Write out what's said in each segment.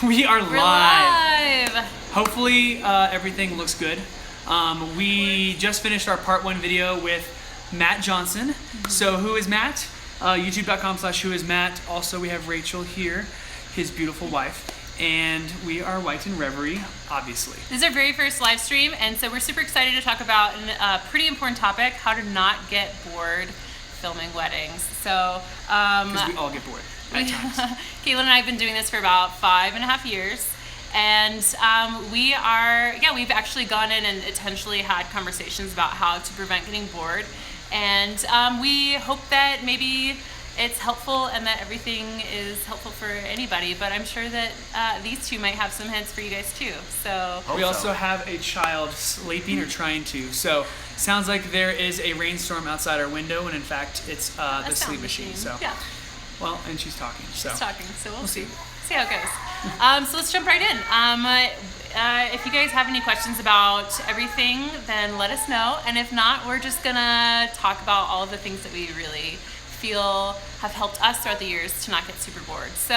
We are We're live. Hopefully everything looks good. We just finished our part 1 video with Matt Johnson. So who is Matt? YouTube.com/whoismatt. Also we have Rachel here, his beautiful wife. And we are White and Revery, obviously. This is our very first live stream, and so we're super excited to talk about a pretty important topic: how to not get bored filming weddings. So, because we all get bored at times. Caitlin and I have been doing this for about 5.5 years, and we've actually gone in and intentionally had conversations about how to prevent getting bored, and we hope that maybe it's helpful and that everything is helpful for anybody, but I'm sure that these two might have some hints for you guys too. So we also have a child sleeping or trying to. So sounds like there is a rainstorm outside our window, and in fact, it's the sleep machine. So yeah. Well, and she's talking. So she's talking. So we'll see how it goes. So let's jump right in. If you guys have any questions about everything, then let us know. And if not, we're just gonna talk about all of the things that we really feel have helped us throughout the years to not get super bored. So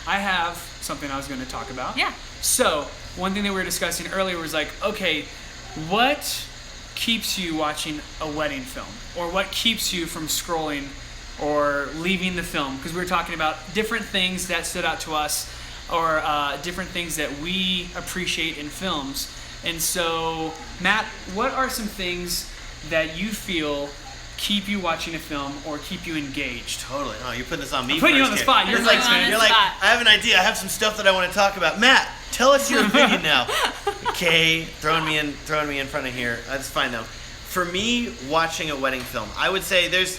I have something I was going to talk about. Yeah. So one thing that we were discussing earlier was like, okay, what keeps you watching a wedding film, or what keeps you from scrolling or leaving the film? Because we were talking about different things that stood out to us, or different things that we appreciate in films. And so, Matt, what are some things that you feel keep you watching a film or keep you engaged? Totally. Oh, you're putting this on me. I'm putting you on the spot. You're like, man. You're like, I have an idea. I have some stuff that I want to talk about. Matt, tell us your opinion now. Okay, throwing me in front of here. That's fine though. For me, watching a wedding film, I would say there's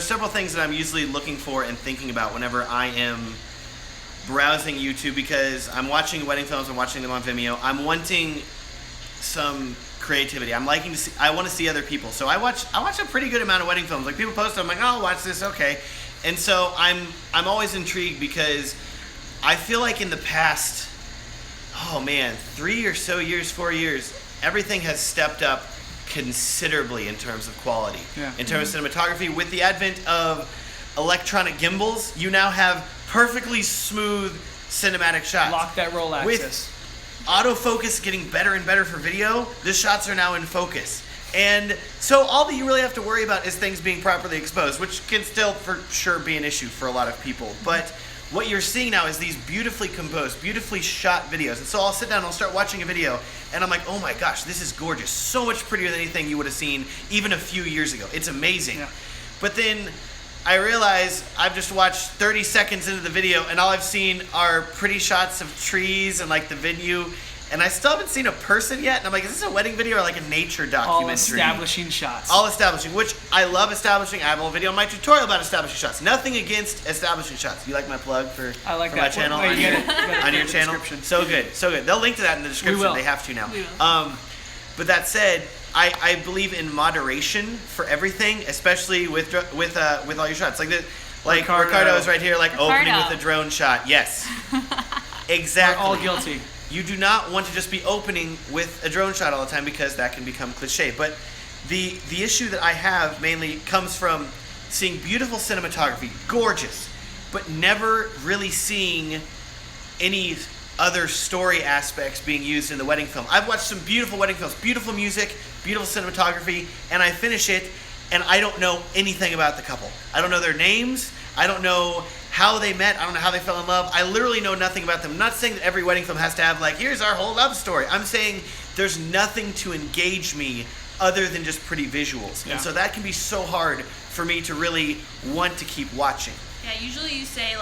several things that I'm usually looking for and thinking about whenever I am browsing YouTube, because I'm watching wedding films. I'm watching them on Vimeo. I'm wanting some creativity. I want to see other people. So I watch a pretty good amount of wedding films. Like, people post them, I'm like, oh, I'll watch this, okay. And so I'm always intrigued, because I feel like in the past, 3 or so years, 4 years, everything has stepped up considerably in terms of quality. Yeah. In terms of cinematography. With the advent of electronic gimbals, you now have perfectly smooth cinematic shots. Lock that roll axis. Autofocus getting better and better for video, the shots are now in focus. And so all that you really have to worry about is things being properly exposed, which can still for sure be an issue for a lot of people. But what you're seeing now is these beautifully composed, beautifully shot videos. And so I'll sit down and I'll start watching a video, and I'm like, oh my gosh, this is gorgeous. So much prettier than anything you would have seen even a few years ago. It's amazing. Yeah. But then I realize I've just watched 30 seconds into the video, and all I've seen are pretty shots of trees and like the venue, and I still haven't seen a person yet. And I'm like, is this a wedding video or like a nature documentary? All establishing shots. All establishing, which I love establishing. I have a whole video on my tutorial about establishing shots. Nothing against establishing shots. You like my plug for my channel? On your channel? So good, so good. They'll link to that in the description. We will. They have to now. But that said, I believe in moderation for everything, especially with all your shots. Like Ricardo is right here, opening with a drone shot. Yes, exactly. We're all guilty. You do not want to just be opening with a drone shot all the time, because that can become cliche. But the issue that I have mainly comes from seeing beautiful cinematography, gorgeous, but never really seeing any other story aspects being used in the wedding film. I've watched some beautiful wedding films, beautiful music, beautiful cinematography, and I finish it and I don't know anything about the couple. I don't know their names. I don't know how they met. I don't know how they fell in love. I literally know nothing about them. I'm not saying that every wedding film has to have here's our whole love story. I'm saying there's nothing to engage me other than just pretty visuals. Yeah. And so that can be so hard for me to really want to keep watching. Yeah, usually you say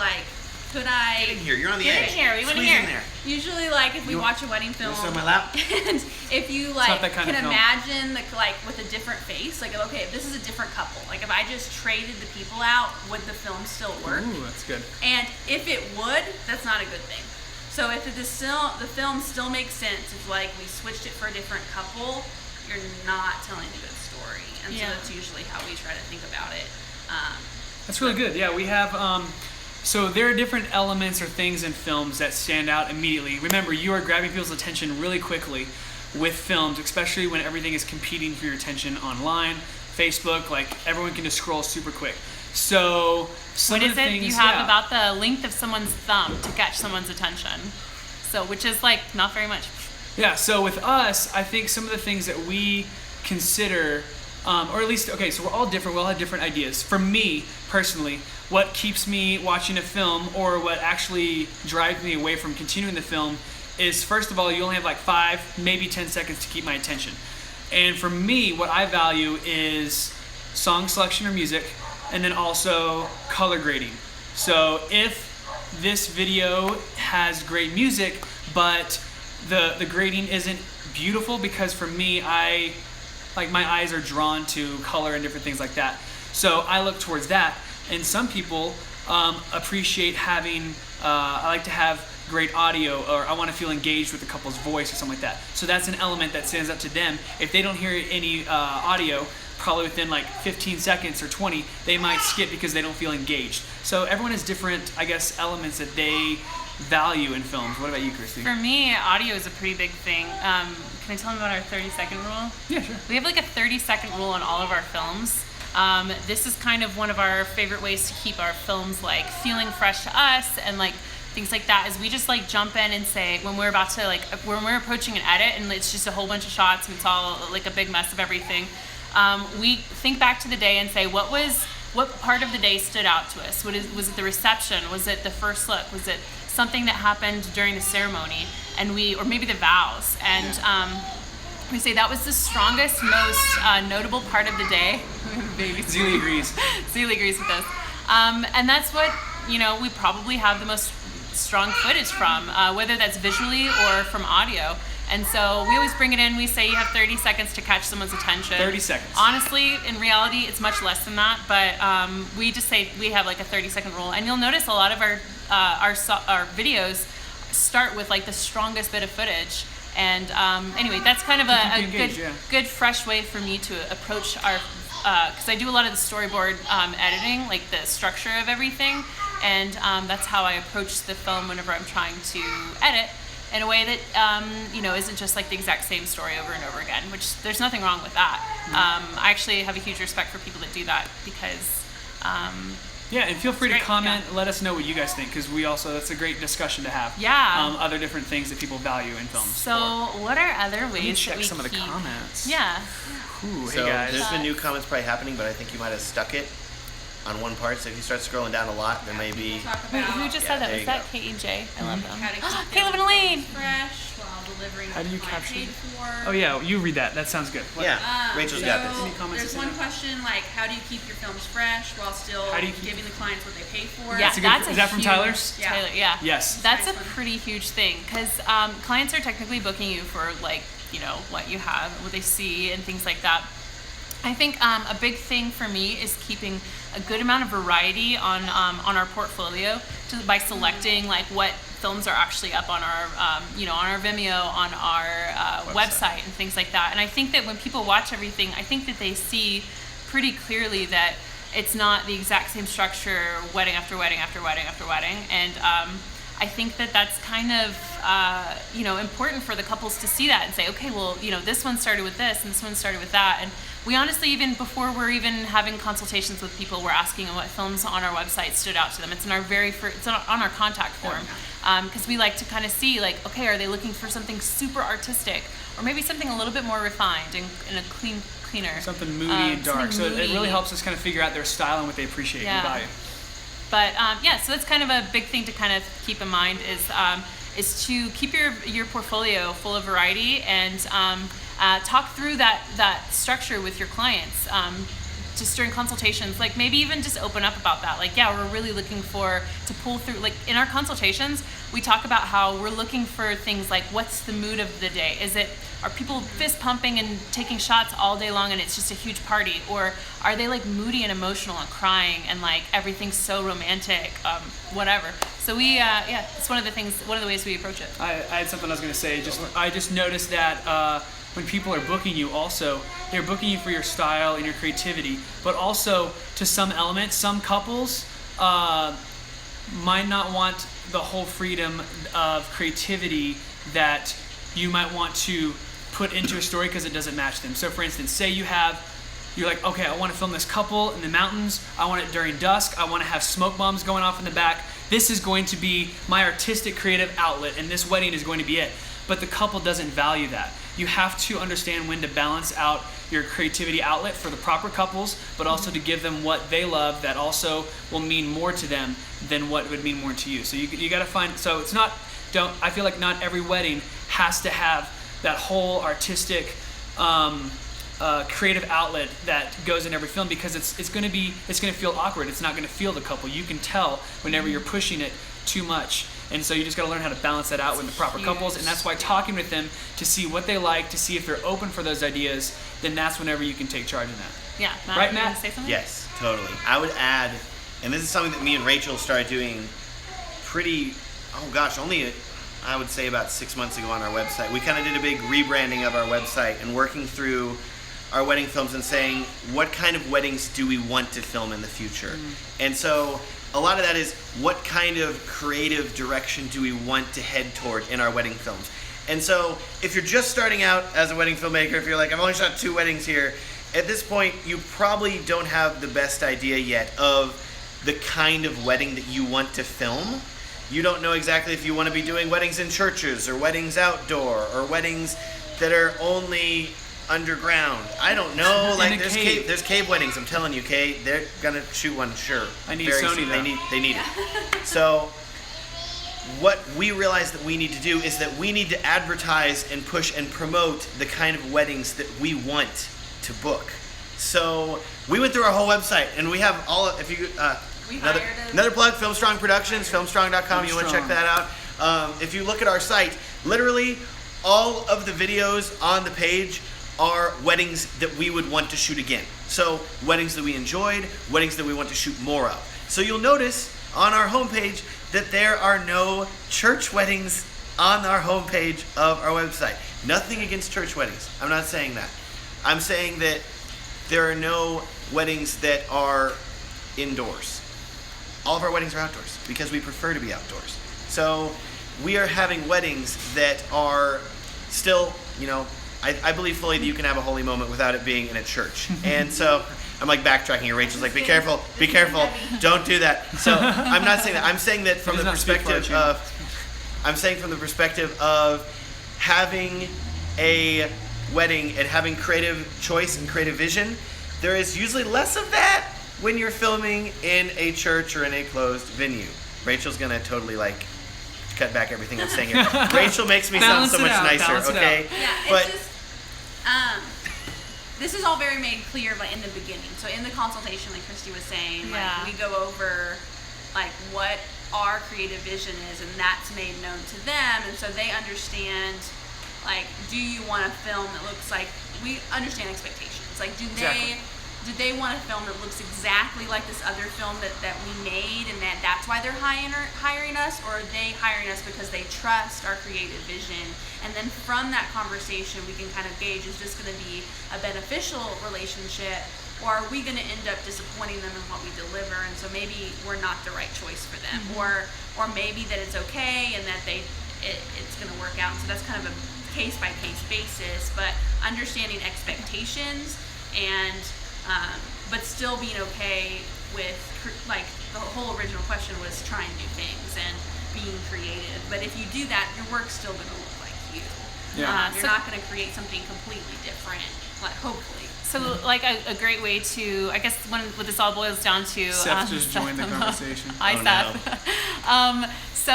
could I... Get in here. You're on the Get edge. in here. We want to Squeeze hear. in there. Usually, if we watch a wedding film... You want to sit on my lap? And if you, not that kind can of film. imagine, with a different face, okay, if this is a different couple, if I just traded the people out, would the film still work? Ooh, that's good. And if it would, that's not a good thing. So if the film still makes sense, if, we switched it for a different couple, you're not telling a good story. And so that's usually how we try to think about it. That's really good. Yeah, we have... So there are different elements or things in films that stand out immediately. Remember, you are grabbing people's attention really quickly with films, especially when everything is competing for your attention online, Facebook, everyone can just scroll super quick. So some What of is the it things, you have yeah. about the length of someone's thumb to catch someone's attention? So, which is like not very much. Yeah, so with us, I think some of the things that we consider, or at least, okay, so we're all different, we all have different ideas. For me, personally, what keeps me watching a film, or what actually drives me away from continuing the film, is first of all, you only have like 5, maybe 10 seconds to keep my attention. And for me, what I value is song selection or music, and then also color grading. So if this video has great music, but the grading isn't beautiful, because for me, my eyes are drawn to color and different things like that. So I look towards that. And some people appreciate having, I like to have great audio, or I want to feel engaged with the couple's voice or something like that. So that's an element that stands up to them. If they don't hear any audio, probably within like 15 seconds or 20, they might skip because they don't feel engaged. So everyone has different, I guess, elements that they value in films. What about you, Christy? For me, audio is a pretty big thing. Can I tell them about our 30-second rule? Yeah, sure. We have like a 30-second rule on all of our films. This is kind of one of our favorite ways to keep our films like feeling fresh to us, and like things like that, is we just like jump in and say, when we're about to like, when we're approaching an edit and it's just a whole bunch of shots and it's all like a big mess of everything, we think back to the day and say, what part of the day stood out to us? Was it the reception? Was it the first look? Was it something that happened during the ceremony? And or maybe the vows. And we say that was the strongest, most notable part of the day. Baby Zeely agrees. Zeely agrees with us. And that's what, we probably have the most strong footage from, whether that's visually or from audio. And so we always bring it in. We say you have 30 seconds to catch someone's attention. 30 seconds. Honestly, in reality, it's much less than that. But we just say we have like a 30-second rule. And you'll notice a lot of our videos start with like the strongest bit of footage. And anyway, that's kind of a good fresh way for me to approach our, because I do a lot of the storyboard editing, like the structure of everything. And that's how I approach the film whenever I'm trying to edit, in a way that isn't just like the exact same story over and over again, which there's nothing wrong with that. I actually have a huge respect for people that do that, because yeah, and feel free to great, comment. yeah. Let us know what you guys think, because that's a great discussion to have. Yeah. Other different things that people value in films. So what are other ways Let me that check we some of the keep... comments. Yeah. Ooh, So hey guys. there's been new comments probably happening, but I think you might have stuck it on one part. So if you start scrolling down a lot, there may be. Talk Wait, about who just Yeah, said that? there Was you that go. Kate and Jay? I love them. how to keep Caleb and Elaine. fresh while delivering How do you what the client capture paid it? for. Oh yeah, you read that. That sounds good. What? Yeah, Rachel's got this. Any comments There's to say one now? question like, how do you keep your films fresh while still How do you keep- giving the clients what they pay for? Yeah, That's a good- is that from huge- Tyler's? Yeah. Tyler, yeah. Yes. That's a Nice one. pretty huge thing, because clients are technically booking you for like, what you have, what they see, and things like that. I think a big thing for me is keeping a good amount of variety on our portfolio, by selecting like what films are actually up on our on our Vimeo, on our website and things like that. And I think that when people watch everything, I think that they see pretty clearly that it's not the exact same structure, wedding after wedding after wedding after wedding. And I think that that's kind of important for the couples to see that and say, okay, well, this one started with this and this one started with that. And we honestly, even before we're even having consultations with people, we're asking them what films on our website stood out to them. It's in our it's on our contact form, because we like to kind of see like, okay, are they looking for something super artistic, or maybe something a little bit more refined and a cleaner, Something moody and dark. So something it really moody. helps us kind of figure out their style and what they appreciate and value. But so that's kind of a big thing to kind of keep in mind, is to keep your portfolio full of variety, and talk through that structure with your clients. Just during consultations, like maybe even just open up about that. Like, yeah, we're really looking to pull through, like in our consultations, we talk about how we're looking for things like, what's the mood of the day? Are people fist pumping and taking shots all day long and it's just a huge party? Or are they like moody and emotional and crying and like everything's so romantic, whatever. So it's one of the ways we approach it. I had something I was going to say. I just noticed that when people are booking you, also they're booking you for your style and your creativity, but also to some element, some couples might not want the whole freedom of creativity that you might want to put into a story because it doesn't match them. So for instance, say you have you're like, okay, I want to film this couple in the mountains. I want it during dusk. I want to have smoke bombs going off in the back. This is going to be my artistic creative outlet, and this wedding is going to be it. But the couple doesn't value that. You have to understand when to balance out your creativity outlet for the proper couples, but also to give them what they love that also will mean more to them than what would mean more to you. So you got to find, so it's not, I feel like not every wedding has to have that whole artistic, creative outlet that goes in every film, because it's going to feel awkward. It's not going to feel the couple. You can tell whenever you're pushing it too much. And so you just got to learn how to balance that out with the proper couples. And that's why talking with them to see what they like, to see if they're open for those ideas, then that's whenever you can take charge of that. Yeah. Matt, right, you Matt? wanna say something? Yes, totally. I would add, and this is something that me and Rachel started doing only I would say about 6 months ago on our website. We kind of did a big rebranding of our website and working through our wedding films and saying, what kind of weddings do we want to film in the future? And so a lot of that is, what kind of creative direction do we want to head toward in our wedding films? And so if you're just starting out as a wedding filmmaker, if you're like, I've only shot 2 weddings here, at this point you probably don't have the best idea yet of the kind of wedding that you want to film. You don't know exactly if you want to be doing weddings in churches or weddings outdoor or weddings that are only underground. I don't know. Like there's cave weddings. I'm telling you, Kay, they're gonna shoot one. Sure. I need Very Sony soon. though. They need it. So what we realize that we need to do is that we need to advertise and push and promote the kind of weddings that we want to book. So we went through our whole website, and we have all. If you another plug, Filmstrong Productions, filmstrong.com. You want to check that out. If you look at our site, literally all of the videos on the page are weddings that we would want to shoot again. So weddings that we enjoyed, weddings that we want to shoot more of. So you'll notice on our homepage that there are no church weddings on our homepage of our website. Nothing against church weddings. I'm not saying that. I'm saying that there are no weddings that are indoors. All of our weddings are outdoors because we prefer to be outdoors. So we are having weddings that are still, I believe fully that you can have a holy moment without it being in a church. And so I'm like backtracking here. Rachel's like, be careful, don't do that. So I'm not saying that. I'm saying that from the perspective of having a wedding and having creative choice and creative vision. There is usually less of that when you're filming in a church or in a closed venue. Rachel's gonna totally cut back everything I'm saying here. Rachel makes me sound so much nicer, okay? Yeah, but it's just this is all very made clear in the beginning. So in the consultation, like Christy was saying, we go over what our creative vision is, and that's made known to them, and so they understand. Do you want a film that looks like, we understand expectations. Do they want a film that looks exactly like this other film that we made, and that's why they're hiring us, or are they hiring us because they trust our creative vision? And then from that conversation, we can kind of gauge, is this going to be a beneficial relationship, or are we going to end up disappointing them in what we deliver, and so maybe we're not the right choice for them, or maybe that it's okay and that it's going to work out. So that's kind of a case-by-case basis, but understanding expectations and but still being okay with, the whole original question was trying new things and being creative. But if you do that, your work's still going to look like you. Yeah. You're not going to create something completely different, hopefully. So, a great way to, I guess, what this all boils down to. Seth just joined the conversation. Hi, Seth. So,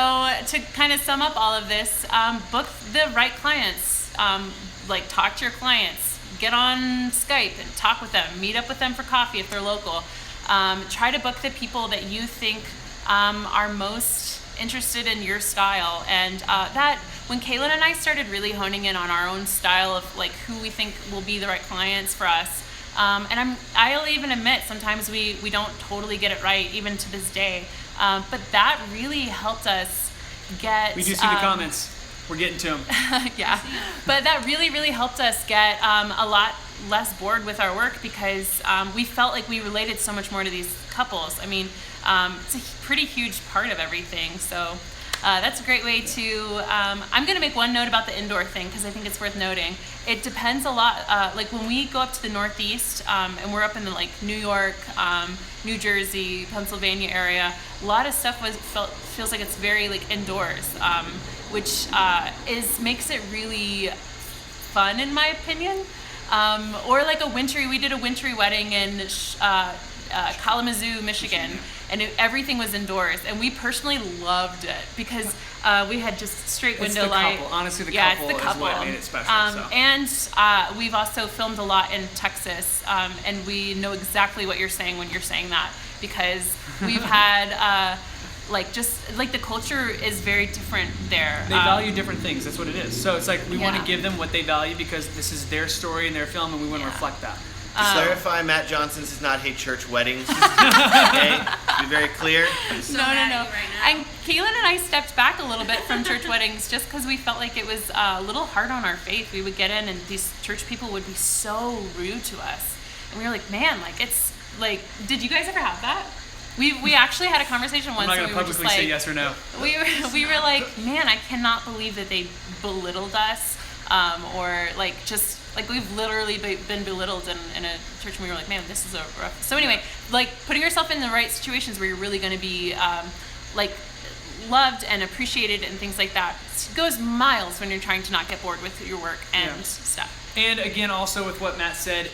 to kind of sum up all of this, book the right clients. Talk to your clients. Get on Skype and talk with them. Meet up with them for coffee if they're local. Try to book the people that you think are most interested in your style. And that, when Kaylin and I started really honing in on our own style of who we think will be the right clients for us, and I'll even admit sometimes we don't totally get it right even to this day. But that really helped us get. We do see the comments. We're getting to them. Yeah, but that really, really helped us get a lot less bored with our work because we felt like we related so much more to these couples. I mean, it's a pretty huge part of everything. So That's a great way to. I'm going to make one note about the indoor thing because I think it's worth noting. It depends a lot. Like when we go up to the Northeast and we're up in the like New York, New Jersey, Pennsylvania area, a lot of stuff feels like it's very like indoors, which makes it really fun in my opinion. Or like we did a wintry wedding in Kalamazoo, Michigan, and everything was indoors, and we personally loved it because we had just straight window light. Couple. Honestly, the yeah, couple it's the couple. is what made it special. And we've also filmed a lot in Texas, and we know exactly what you're saying when you're saying that because we've had the culture is very different there. They value different things. That's what it is. So it's like we want Yeah. to give them what they value because this is their story and their film, and we want to reflect that. To clarify, Matt Johnson does not hate church weddings. Okay, to be very clear. So No. mad at you right now. And Kaylin and I stepped back a little bit from church weddings just because we felt like it was a little hard on our faith. We would get in and these church people would be so rude to us. And we were like, man, like it's like, did you guys ever have that? We actually had a conversation once. I'm not and going we to were publicly just say like, yes or no. we were like, man, I cannot believe that they belittled us, or like just like we've literally been belittled in a church, and we were like, man, this is a rough. So anyway, like putting yourself in the right situations where you're really going to be like loved and appreciated and things like that goes miles when you're trying to not get bored with your work and stuff. And again, also with what Matt said,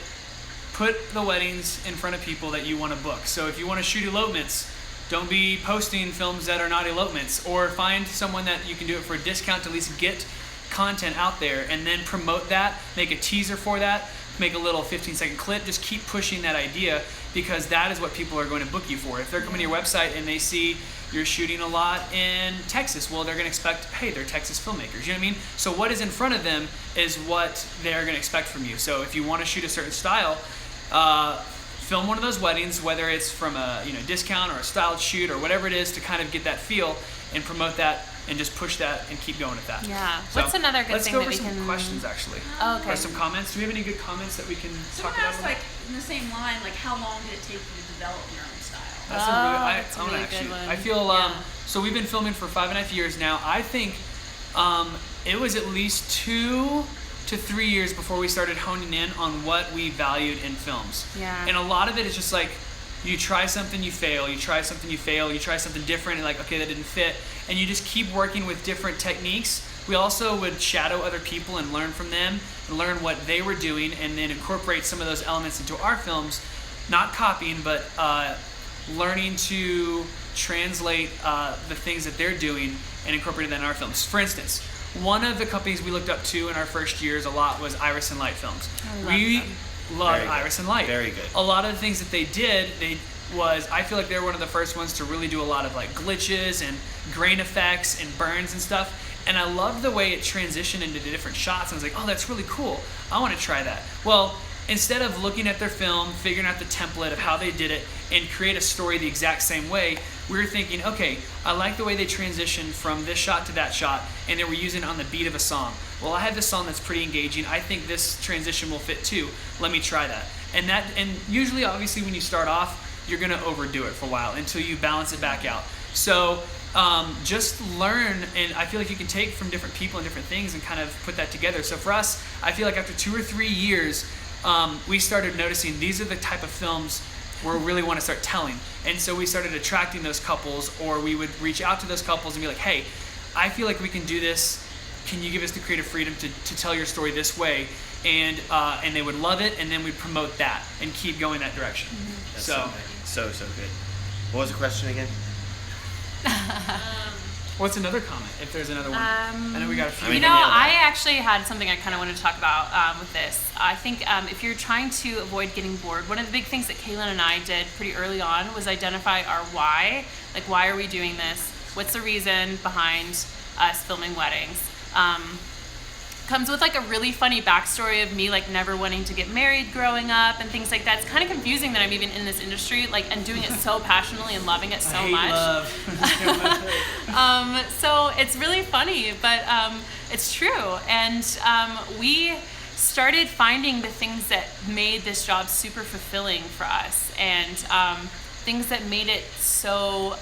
put the weddings in front of people that you want to book. So if you want to shoot elopements, don't be posting films that are not elopements, or find someone that you can do it for a discount to at least get content out there and then promote that, make a teaser for that, make a little 15-second clip, just keep pushing that idea because that is what people are going to book you for. If they're coming to your website and they see you're shooting a lot in Texas, well, they're going to expect, hey, they're Texas filmmakers, you know what I mean? So what is in front of them is what they're going to expect from you. So if you want to shoot a certain style, film one of those weddings, whether it's from a discount or a styled shoot or whatever it is, to kind of get that feel and promote that and just push that and keep going at that. Yeah. So, What's another good let's thing go that over we some can? questions actually. Oh, okay. Or some comments. Do we have any good comments that we can talk Someone about? asked, like, in the same line, like, how long did it take you to develop your own style? That's that's a I wanna really good actually. one. I feel Yeah. so we've been filming for 5.5 years now. I think it was at least 2 to 3 years before we started honing in on what we valued in films. Yeah. And a lot of it is just like you try something, you fail. You try something, you fail. You try something different, and like, okay, that didn't fit. And you just keep working with different techniques. We also would shadow other people and learn from them and learn what they were doing, and then incorporate some of those elements into our films. Not copying, but learning to translate the things that they're doing and incorporate that in our films. For instance, one of the companies we looked up to in our first years a lot was Iris and Light Films. We loved Very good. Iris and Light. Very good. A lot of the things that they did, I feel like they were one of the first ones to really do a lot of like glitches and grain effects and burns and stuff. And I loved the way it transitioned into the different shots. I was like, oh, that's really cool. I want to try that. Well, instead of looking at their film, figuring out the template of how they did it, and create a story the exact same way, we were thinking, okay, I like the way they transitioned from this shot to that shot, and they were using it on the beat of a song. Well, I have this song that's pretty engaging. I think this transition will fit too. Let me try that. And usually, obviously, when you start off, you're going to overdo it for a while until you balance it back out. So just learn, and I feel like you can take from different people and different things and kind of put that together. So for us, I feel like after 2 or 3 years, we started noticing these are the type of films where we really want to start telling. And so we started attracting those couples, or we would reach out to those couples and be like, hey, I feel like we can do this. Can you give us the creative freedom to tell your story this way? And they would love it, and then we'd promote that and keep going that direction. That's So so good. What was the question again? what's another comment, if there's another one? I know we got a few. I mean, I actually had something I kind of wanted to talk about with this. I think if you're trying to avoid getting bored, one of the big things that Kaylin and I did pretty early on was identify our why. Like, why are we doing this? What's the reason behind us filming weddings? Comes with like a really funny backstory of me like never wanting to get married growing up and things like that. It's kind of confusing that I'm even in this industry, like, and doing it so passionately and loving it so much. So it's really funny, but it's true. And we started finding the things that made this job super fulfilling for us, and things that made it so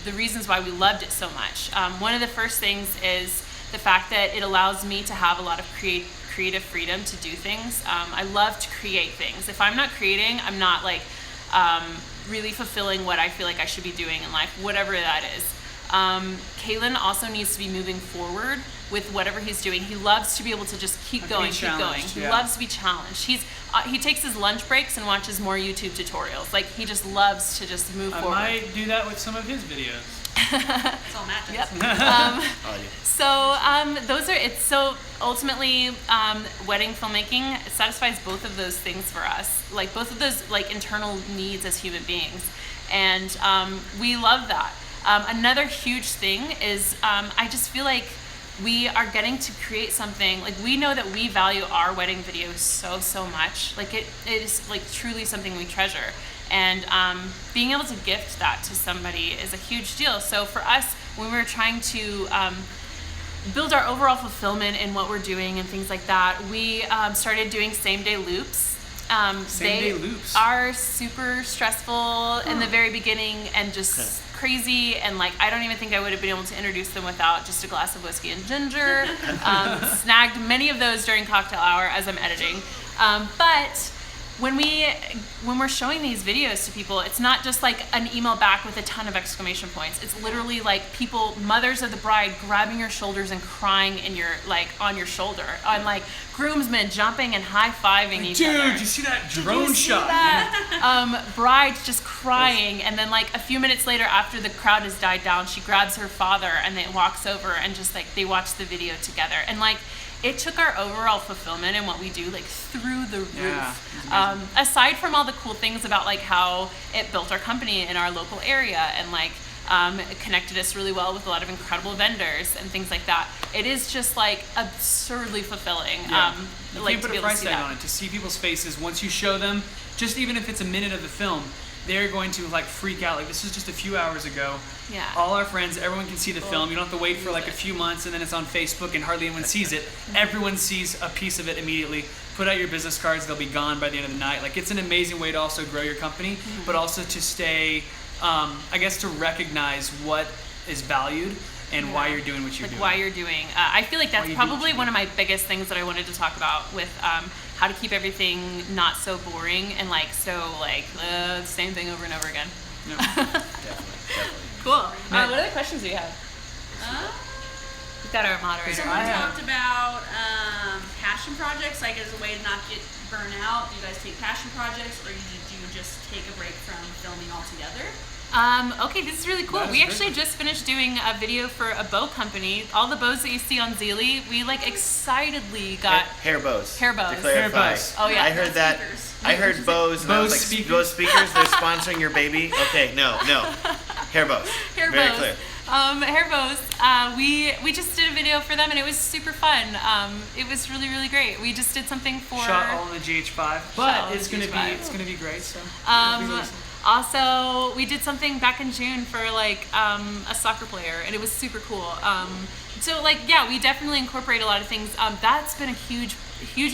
the reasons why we loved it so much. One of the first things is the fact that it allows me to have a lot of creative freedom to do things. I love to create things. If I'm not creating, I'm not like really fulfilling what I feel like I should be doing in life, whatever that is. Kalen also needs to be moving forward with whatever he's doing. He loves to be able to just keep going. He loves to be challenged. He takes his lunch breaks and watches more YouTube tutorials. Like, he just loves to just move forward. I might do that with some of his videos. That's all Matt does. Yep. So ultimately, wedding filmmaking satisfies both of those things for us, like both of those like internal needs as human beings, and we love that. Another huge thing is I just feel like we are getting to create something, like we know that we value our wedding videos so much. Like it is like truly something we treasure, and being able to gift that to somebody is a huge deal. So for us, when we were trying to build our overall fulfillment in what we're doing and things like that, we started doing same-day loops. Same-day loops are super stressful in the very beginning and just crazy, and like I don't even think I would have been able to introduce them without just a glass of whiskey and ginger. Snagged many of those during cocktail hour as I'm editing. But when we're showing these videos to people, it's not just like an email back with a ton of exclamation points. It's literally like people, mothers of the bride, grabbing your shoulders and crying in your like on your shoulder, on like groomsmen jumping and high-fiving each other. Dude, you see that drone shot? Brides just crying, and then like a few minutes later, after the crowd has died down, she grabs her father and then walks over and just like they watch the video together, and like it took our overall fulfillment in what we do like through the roof. Aside from all the cool things about like how it built our company in our local area and like it connected us really well with a lot of incredible vendors and things like that, it is just like absurdly fulfilling. You like can't put a price tag on it. To see people's faces once you show them, just even if it's a minute of the film, they're going to like freak out. Like, this was just a few hours ago. Yeah. All our friends, everyone can see the film. You don't have to wait for like a few months and then it's on Facebook and hardly anyone sees it. Everyone sees a piece of it immediately. Put out your business cards, they'll be gone by the end of the night. Like, it's an amazing way to also grow your company, but also to stay, I guess, to recognize what is valued and why you're doing what you're doing. Why you're doing. I feel like that's probably one of my biggest things that I wanted to talk about with how to keep everything not so boring and like so like the same thing over and over again. Yeah. Definitely. Cool. What other questions do you have? We've got our moderator. Someone talked about passion projects, like as a way to not get burnt out. Do you guys take passion projects, or do you just take a break from filming altogether? Okay, this is really cool. We actually just finished doing a video for a bow company. All the bows that you see on Zealy, we like excitedly got hair bows. Hair bows. To clarify. Hair bows. Oh yeah. I heard that. I heard bows. And I was like, speakers. Bose speakers. They're sponsoring your baby. Okay, no. Hair bows. Hair Very bows. clear. Hair bows. We just did a video for them and it was super fun. It was really great. We just did something for Shot all in the GH5, but it's gonna be great. So. Also, we did something back in June for like a soccer player, and it was super cool. So like, yeah, we definitely incorporate a lot of things. That's been a huge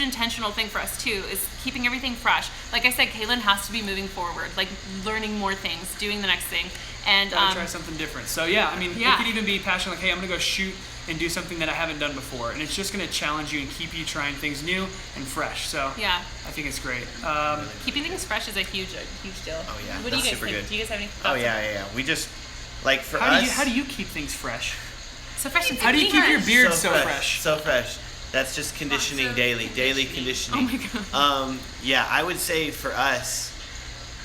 intentional thing for us too, is keeping everything fresh. Like I said, Kaylin has to be moving forward, like learning more things, doing the next thing, and gotta try something different. So yeah, I mean, it could even be passion, like, hey, I'm gonna go shoot and do something that I haven't done before, and it's just gonna challenge you and keep you trying things new and fresh. So yeah, I think it's great. Keeping things fresh is a huge deal. Oh yeah, what do you guys think? good. Do you guys have any Oh thoughts? yeah. We just like for how us. do you keep things fresh? So fresh and How do you keep your beard so fresh? So fresh. That's just conditioning daily conditioning. Oh my god. Yeah, I would say for us,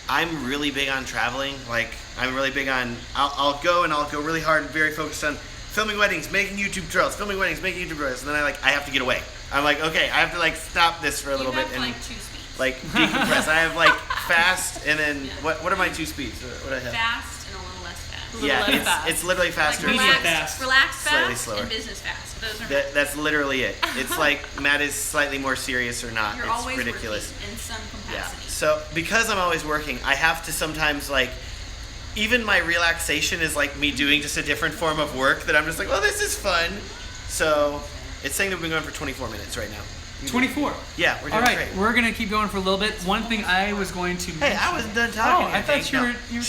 I'm really big on traveling. Like, I'm really big on, I'll go really hard and very focused on filming weddings, making YouTube tutorials, and then I have to get away. I'm like, okay, I have to like stop this for a little bit and like 2 speeds. like decompress. I have like fast and then what are my 2 speeds? What do I have? Fast and a little less fast. Yeah, it's literally faster. Like Medium relaxed, fast. relaxed Slightly fast, slower. and business fast. Those are That's literally it. It's like Matt is slightly more serious or not. You're It's always ridiculous. working in some Yeah. capacity. So because I'm always working, I have to sometimes like, even my relaxation is like me doing just a different form of work that I'm just like, well, this is fun. So it's saying that we've been going for 24 minutes right now. 24. Yeah, we're doing All right, great. we're gonna keep going for a little bit. One thing I was going to Hey, I wasn't done talking. I thought yet. you No. were.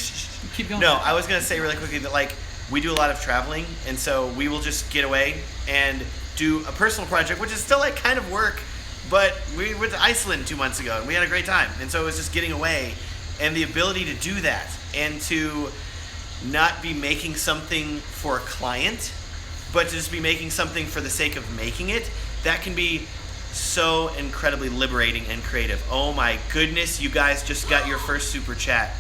Keep going. No, I was gonna say really quickly that like we do a lot of traveling, and so we will just get away and do a personal project, which is still like kind of work, but we went to Iceland 2 months ago and we had a great time. And so it was just getting away, and the ability to do that and to not be making something for a client, but to just be making something for the sake of making it, that can be so incredibly liberating and creative. Oh my goodness, you guys just got your first super chat.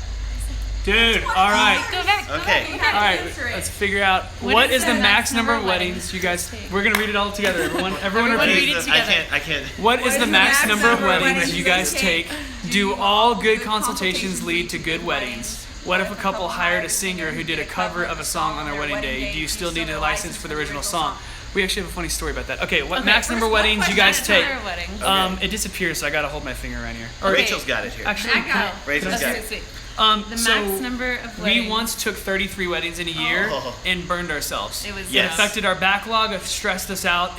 Dude, all right. Go back. Okay. All right, let's figure out what is the max number of weddings you guys. We're gonna read it all together. Everyone Everybody repeat. read it together. I can't. What is the max number of weddings you guys take? Do all good consultations lead to good weddings? What if a couple hired a singer who did a cover of a song on their wedding day? Do you still need a license for the original song? We actually have a funny story about that. Okay, what max number of weddings you guys take? It disappears, so I gotta hold my finger around here. Or, Rachel's got it here. actually, Rachel's got it. Sweet. The so max number of weddings. we once took 33 weddings in a year and burned ourselves. It was It affected our backlog. It stressed us out.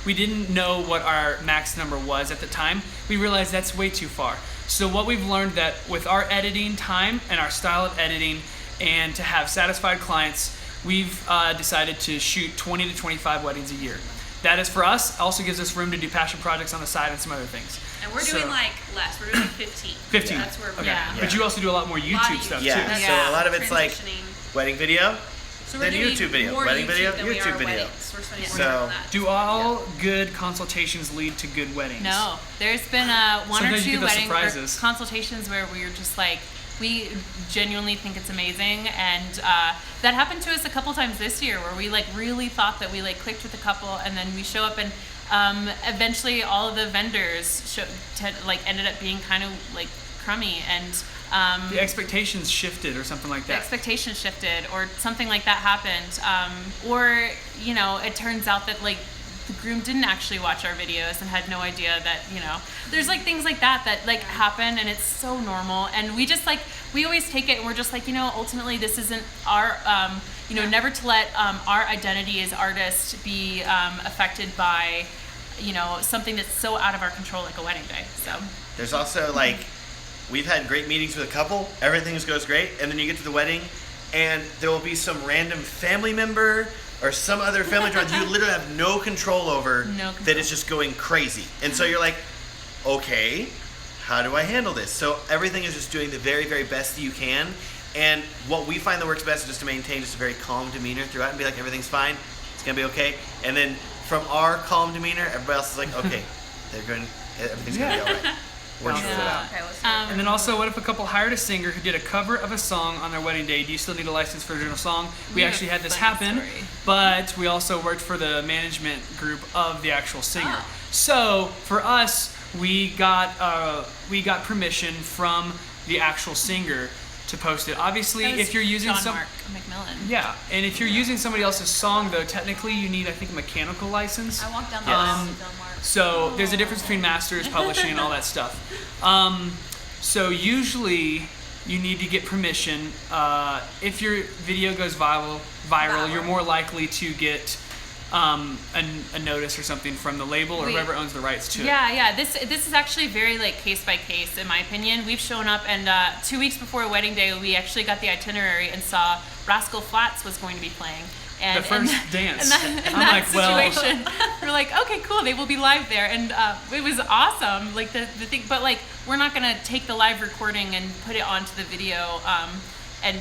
We didn't know what our max number was at the time. We realized that's way too far. So what we've learned that with our editing time and our style of editing, and to have satisfied clients, we've decided to shoot 20 to 25 weddings a year. That is for us. Also gives us room to do passion projects on the side and some other things. And we're doing like less. We're doing like 15. 15. That's where Okay. Yeah. But you also do a lot more YouTube stuff Yeah, too. so a lot of it's like Transitioning. wedding video, So then doing YouTube video, more wedding video, than we YouTube are video. weddings. We're spending more So, time on that. Do all good consultations lead to good weddings? No, there's been one Sometimes or you two get those wedding surprises. consultations where we were just like, we genuinely think it's amazing, and that happened to us a couple times this year where we like really thought that we like clicked with a couple, and then we show up and eventually all of the vendors ended up being kind of like crummy, and The expectations shifted or something like the that. expectations shifted or something like that happened, or it turns out that like the groom didn't actually watch our videos and had no idea that there's like things like that like happen, and it's so normal, and we just like we always take it and we're just like ultimately this isn't our never to let our identity as artists be affected by something that's so out of our control like a wedding day. So there's also like, we've had great meetings with a couple, everything goes great, and then you get to the wedding, and there will be some random family member or some other family member you literally have no control over that is just going crazy. And so you're like, okay, how do I handle this? So everything is just doing the very, very best that you can. And what we find that works best is just to maintain just a very calm demeanor throughout and be like, everything's fine, it's gonna be okay. And then from our calm demeanor, everybody else is like, okay, everything's gonna be all right. We're just it out. Okay, let's And then also, what if a couple hired a singer who did a cover of a song on their wedding day? Do you still need a license for the original song? We have actually had this a happen, funny story. but we also worked for the management group of the actual singer. Oh. So for us, we got permission from the actual singer to post it. Obviously, That was if you're using John Mark McMillan. yeah, and if you're using somebody else's song, though, technically you need, I think, a mechanical license. I walked down the Yes. aisle with Del Mar. So there's a difference between masters, publishing, and all that stuff. So usually you need to get permission. If your video goes viral, you're more likely to get a notice or something from the label or whoever owns the rights to it. Yeah. This is actually very like case by case, in my opinion. We've shown up, and 2 weeks before wedding day, we actually got the itinerary and saw Rascal Flatts was going to be playing. And, The first and, dance. And I'm that like, well- situation, we're like, okay, cool, they will be live there, and it was awesome. Like the thing, but like we're not gonna take the live recording and put it onto the video. And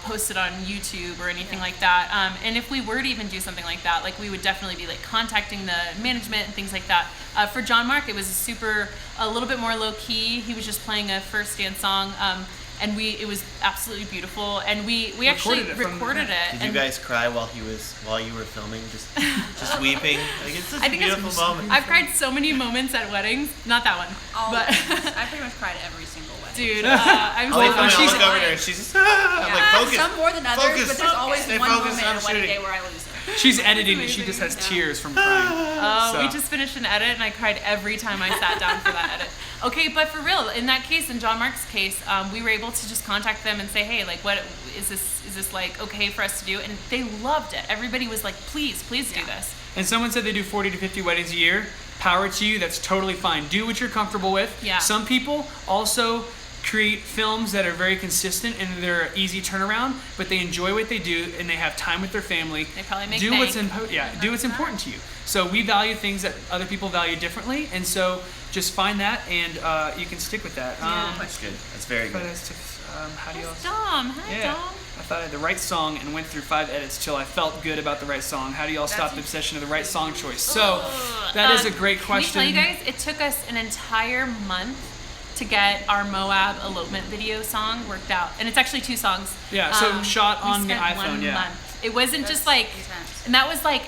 post it on YouTube or anything like that. And if we were to even do something like that, like we would definitely be like contacting the management and things like that. For John Mark, it was a little bit more low key. He was just playing a first dance song, and it was absolutely beautiful. And we actually recorded it. Did you guys cry while you were filming, just weeping? Like, it's such a beautiful moment. I've cried so many moments at weddings. Not that one, but I pretty much cried every single wedding. dude, I'm so I she's- look over there and she's just, I'm like, focus. Some more than others, focus, but there's always stay one focused moment on at a wedding shooting. day where I lose it. She's editing and she just has tears from crying. Oh, So- we just finished an edit and I cried every time I sat down for that edit. Okay, but for real, in that case, in John Mark's case, we were able to just contact them and say, hey, like, what is this like okay for us to do? And they loved it. Everybody was like, please do this. And someone said they do 40 to 50 weddings a year. Power to you. That's totally fine. Do what you're comfortable with. Yeah. Some people also create films that are very consistent and they're easy turnaround, but they enjoy what they do and they have time with their family. They probably make do bank. do what's important to you. So we value things that other people value differently, and so just find that and you can stick with that. That's good. That's very good. How do you That's Dom. Hi, Dom. I thought I had the right song and went through 5 edits till I felt good about the right song. How do you all stop the obsession of the right song choice? So that is a great question. Can we tell you guys, it took us an entire month to get our Moab elopement video song worked out. And it's actually 2 songs. Yeah, so shot on the iPhone, 1 month. It wasn't just like, intense. and that was like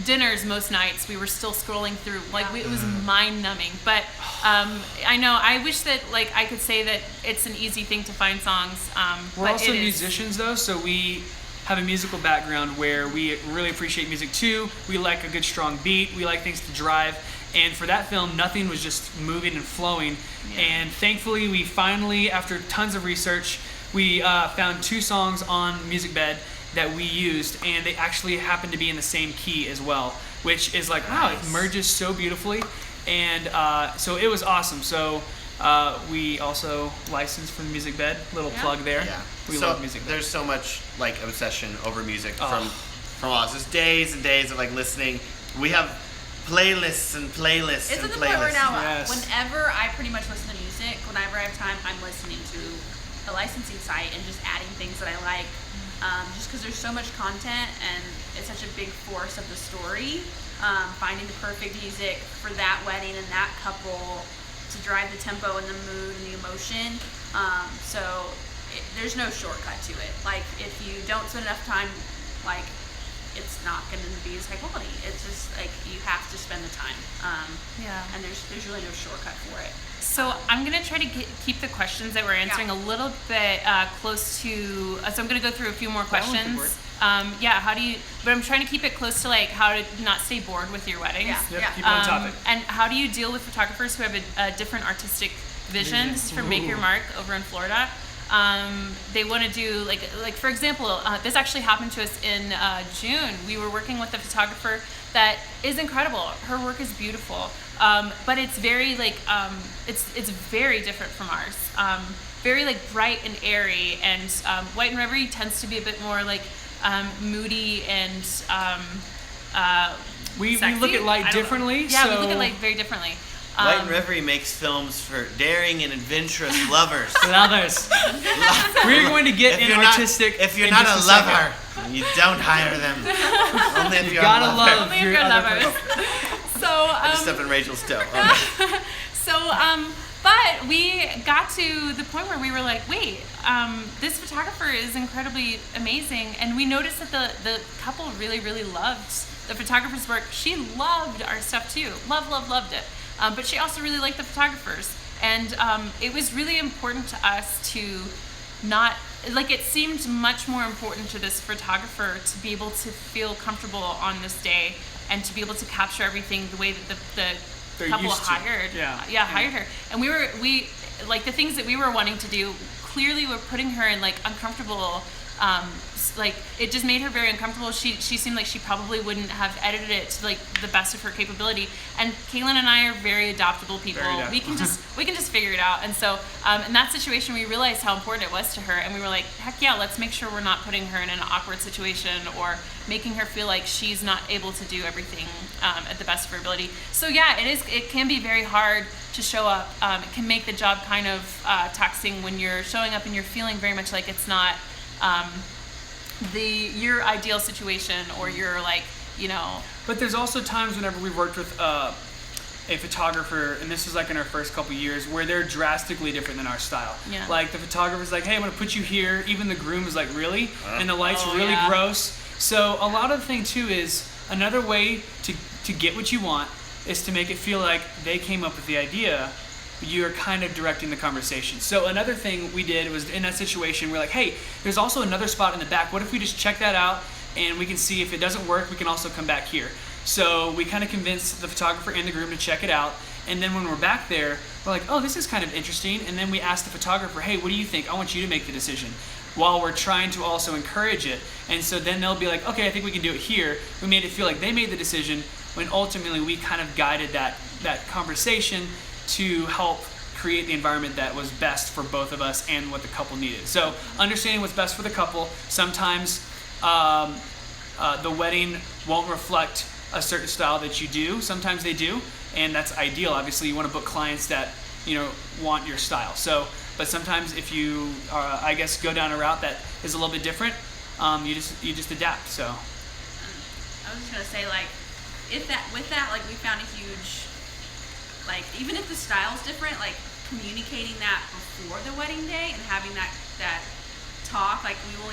dinners most nights. We were still scrolling through, like it was mind numbing. But I know, I wish that like I could say that it's an easy thing to find songs. We're but also it is. musicians though, so we have a musical background where we really appreciate music too. We like a good strong beat. We like things to drive. And for that film, nothing was just moving and flowing. Yeah. And thankfully, we finally, after tons of research, we found 2 songs on Music Bed that we used, and they actually happen to be in the same key as well, which is like, wow, it merges so beautifully. And so it was awesome. So we also licensed from Music Bed, little plug there. Yeah. We so love Music Bed. There's so much like obsession over music from us. There's days and days of like listening. We have playlists and playlists It's and at the point where playlists. now, Yes. whenever I pretty much listen to music, whenever I have time, I'm listening to a licensing site and just adding things that I like. Just because there's so much content and it's such a big force of the story. Finding the perfect music for that wedding and that couple to drive the tempo and the mood and the emotion. There's no shortcut to it. Like if you don't spend enough time, like it's not going to be as high quality. It's just like you have to spend the time. And there's really no shortcut for it. So I'm going to try to keep the questions that we're answering a little bit close to, so I'm going to go through a few more questions. How do you, but I'm trying to keep it close to like how to not stay bored with your weddings. Yep, keep it on topic. And how do you deal with photographers who have a different artistic vision? This is from Maker Mark over in Florida. They want to do like for example, this actually happened to us in June. We were working with a photographer that is incredible. Her work is beautiful, but it's very like it's very different from ours. Very like bright and airy, and White and Revery tends to be a bit more like moody and We sexy? look at light I don't know. differently. Yeah, so we look at light very differently. White and Revery makes films for daring and adventurous lovers. Lovers. We're going to get in artistic. If you're in not just a second. lover, you don't hire them. Only if you're gotta a lover. love Only if your you're other lovers. So I just stepped in Rachel's toe. Okay. But we got to the point where we were like, wait, this photographer is incredibly amazing. And we noticed that the couple really, really loved the photographer's work. She loved our stuff too. Loved it. But she also really liked the photographers. And it was really important to us to not, like it seemed much more important to this photographer to be able to feel comfortable on this day and to be able to capture everything the way that the They're couple used to. hired hired her. And we like the things that we were wanting to do clearly were putting her in like uncomfortable like it just made her very uncomfortable. She seemed like she probably wouldn't have edited it to like the best of her capability. And Kaylin and I are very adaptable people. Very adaptable. We can just figure it out. And so in that situation we realized how important it was to her, and we were like, heck yeah, let's make sure we're not putting her in an awkward situation or making her feel like she's not able to do everything at the best of her ability. So yeah, it can be very hard to show up. It can make the job kind of taxing when you're showing up and you're feeling very much like it's not your ideal situation, or you're like, you know. But there's also times whenever we've worked with a photographer, and this is like in our first couple years, where they're drastically different than our style. Yeah. Like the photographer's like, hey, I'm gonna put you here. Even the groom is like, really? And the light's really yeah. gross. So a lot of the thing too is another way to get what you want is to make it feel like they came up with the idea. You're kind of directing the conversation. So another thing we did was in that situation, we're like, hey, there's also another spot in the back. What if we just check that out and we can see if it doesn't work, we can also come back here. So we kind of convinced the photographer and the groom to check it out. And then when we're back there, we're like, oh, this is kind of interesting. And then we asked the photographer, hey, what do you think? I want you to make the decision, while we're trying to also encourage it. And so then they'll be like, okay, I think we can do it here. We made it feel like they made the decision, when ultimately we kind of guided that conversation to help create the environment that was best for both of us and what the couple needed. So understanding what's best for the couple. Sometimes the wedding won't reflect a certain style that you do. Sometimes they do, and that's ideal. Obviously, you want to book clients that want your style. So, but sometimes if you I guess go down a route that is a little bit different, you just adapt. So I was just gonna say, like, with that, like, we found a huge, like, even if the style's different, like, communicating that before the wedding day and having that talk. Like, we will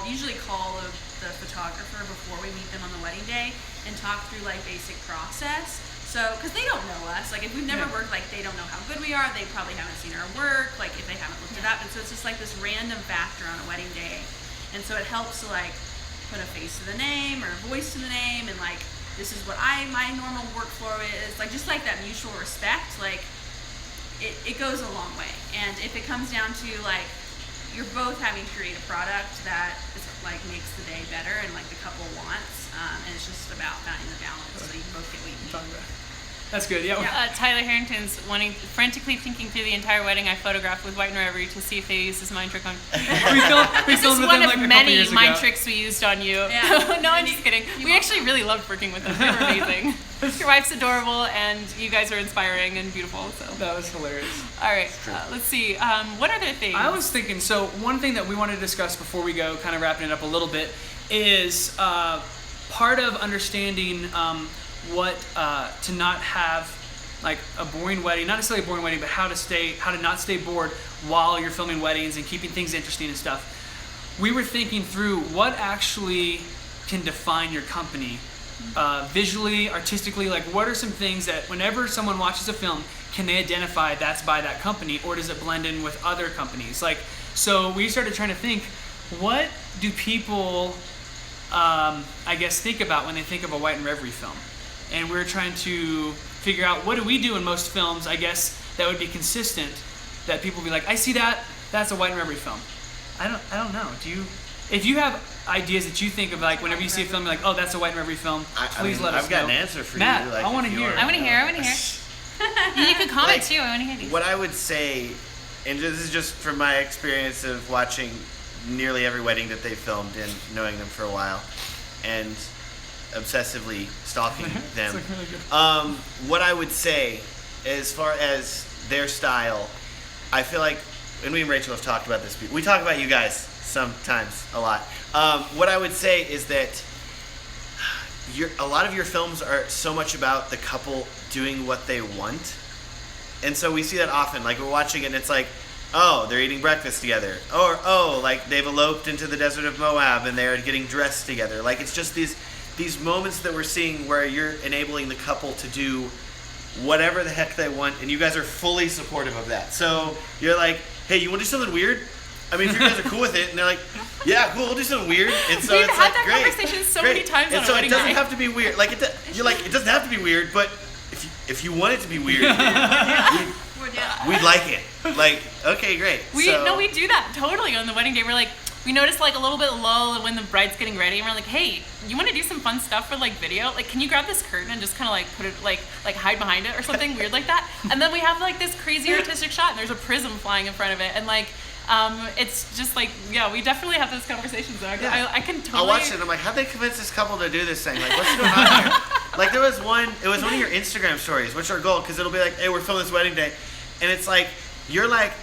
usually call the photographer before we meet them on the wedding day and talk through, like, basic process. So, because they don't know us, like, if we've never worked, like, they don't know how good we are. They probably haven't seen our work, like, if they haven't looked it up. And so it's just like this random factor on a wedding day. And so it helps to, like, put a face to the name or a voice to the name, and, like, this is what my normal workflow is. Like, just like that mutual respect, like, it goes a long way. And if it comes down to, like, you're both having to create a product that is, like, makes the day better and, like, the couple wants, and it's just about finding the balance so you both get what you need. That's good. Yeah. Tyler Harrington's frantically thinking through the entire wedding I photographed with White and Revery to see if they use this mind trick on. This is one of many mind tricks we used on you. Yeah. No, I'm just kidding. We actually really loved working with them. They were amazing. Your wife's adorable, and you guys are inspiring and beautiful. So That was hilarious. all right, let's see. What other things? I was thinking, so one thing that we wanted to discuss before we go, kind of wrapping it up a little bit, is part of understanding what to not have, like, a boring wedding, not necessarily a boring wedding, but how to not stay bored while you're filming weddings and keeping things interesting and stuff. We were thinking through what actually can define your company visually, artistically. Like, what are some things that whenever someone watches a film, can they identify that's by that company, or does it blend in with other companies? Like, so we started trying to think, what do people I guess think about when they think of a White and Revery film? And we were trying to figure out, what do we do in most films, I guess, that would be consistent, that people would be like, I see that's a White and Revery film. I don't know. If you have ideas that you think of, like, whenever you see a film, you're like, oh, that's a White and Revery film, please let us know. I've got an answer for Matt, you. Like, I want to hear. I want to hear. You can comment Like, too. I want to hear these. What I would say, and this is just from my experience of watching nearly every wedding that they filmed and knowing them for a while, and obsessively stalking them. It's, like, really good. What I would say, as far as their style, I feel like, and we and Rachel have talked about this. We talk about you guys sometimes a lot. What I would say is that a lot of your films are so much about the couple doing what they want, and so we see that often. Like, we're watching it, and it's like, oh, they're eating breakfast together, or oh, like, they've eloped into the desert of Moab and they're getting dressed together. Like, it's just these moments that we're seeing where you're enabling the couple to do whatever the heck they want, and you guys are fully supportive of that. So you're like, hey, you want to do something weird? I mean, if you guys are cool with it, and they're like, yeah, cool, we'll do something weird. And so We've it's had like, that great, conversation so great. many times and on so a it wedding doesn't night. have to be weird. Like, you're like, it doesn't have to be weird, but if you want it to be weird, we'd like it. Like, okay, great. We do that totally on the wedding day. We're like, we noticed, like, a little bit lull when the bride's getting ready, and we're like, hey, you want to do some fun stuff for, like, video? Like, can you grab this curtain and just kind of, like, put it, like hide behind it or something weird like that? And then we have, like, this crazy artistic shot, and there's a prism flying in front of it, and, like, it's just like, yeah, we definitely have those conversations. I can totally. I'll watch it and I'm like, how'd they convince this couple to do this thing? Like, what's going on here? Like, it was one of your Instagram stories, which are gold, because it'll be like, hey, we're filming this wedding day, and it's like, you're like